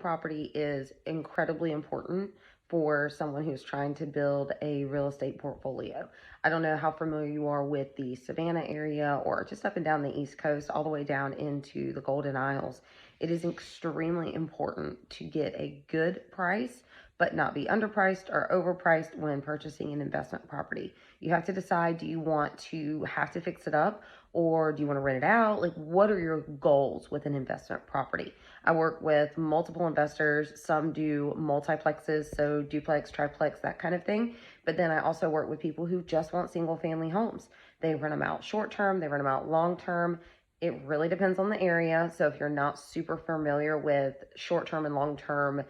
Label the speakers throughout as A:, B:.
A: property is incredibly important for someone who's trying to build a real estate portfolio. I don't know how familiar you are with the Savannah area or just up and down the East Coast, all the way down into the Golden Isles. It is extremely important to get a good price, but not be underpriced or overpriced when purchasing an investment property. You have to decide, do you want to have to fix it up, or do you want to rent it out? Like, what are your goals with an investment property? I work with multiple investors. Some do multiplexes, so duplex, triplex, that kind of thing. But then I also work with people who just want single family homes. They rent them out short term, they rent them out long term. It really depends on the area. So if you're not super familiar with short term and long term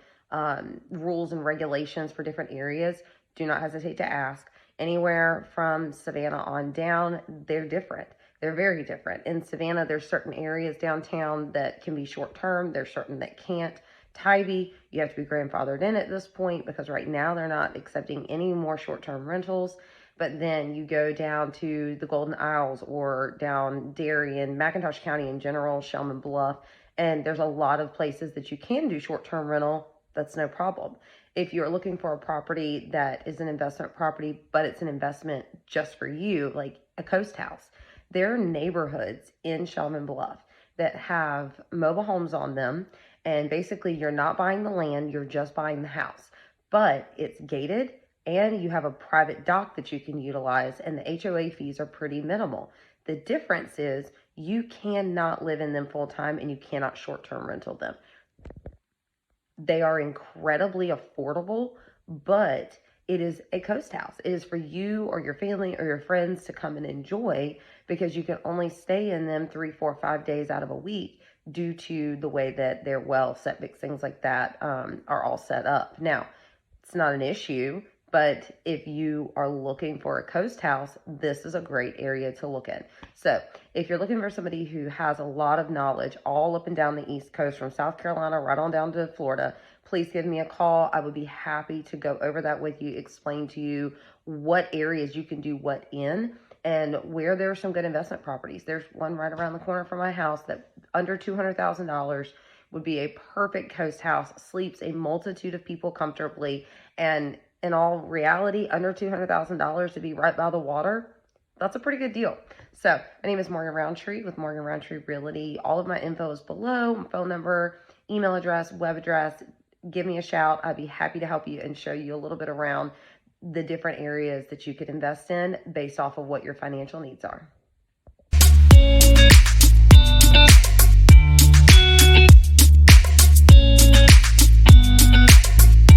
A: rules and regulations for different areas, do not hesitate to ask. Anywhere from Savannah on down, they're different. They're very different. In Savannah, there's certain areas downtown that can be short term. There's certain that can't. Tybee, you have to be grandfathered in at this point because right now they're not accepting any more short-term rentals. But then you go down to the Golden Isles or down Darien, McIntosh County in general, Shelman Bluff, and there's a lot of places that you can do short-term rental. That's no problem. If you're looking for a property that is an investment property, but it's an investment just for you, like a coast house, there are neighborhoods in Shelman Bluff that have mobile homes on them. And basically, you're not buying the land, you're just buying the house. But it's gated and you have a private dock that you can utilize, and the HOA fees are pretty minimal. The difference is you cannot live in them full time and you cannot short-term rental them. They are incredibly affordable, but it is a coast house. It is for you or your family or your friends to come and enjoy, because you can only stay in them 3, 4, 5 days out of a week due to the way that their well, septic, things like that are all set up. Now, it's not an issue, but if you are looking for a coast house, this is a great area to look at. So if you're looking for somebody who has a lot of knowledge all up and down the East Coast, from South Carolina right on down to Florida, please give me a call. I would be happy to go over that with you, explain to you what areas you can do what in, and where there are some good investment properties. There's one right around the corner from my house that under $200,000 would be a perfect coast house, sleeps a multitude of people comfortably, and in all reality, under $200,000 to be right by the water, that's a pretty good deal. So my name is Morgan Rountree with Morgan Rountree Realty. All of my info is below: my phone number, email address, web address. Give me a shout. I'd be happy to help you and show you a little bit around the different areas that you could invest in based off of what your financial needs are.